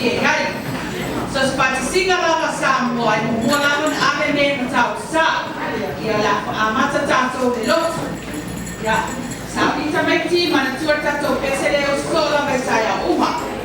ai. So sepati singa lava Samoa i mua lava na ame me na tau sa. Ia la amata tatou le lotu. Ia, sa pita mai ti mana tua tatou pese le o skola mai sa ia uma.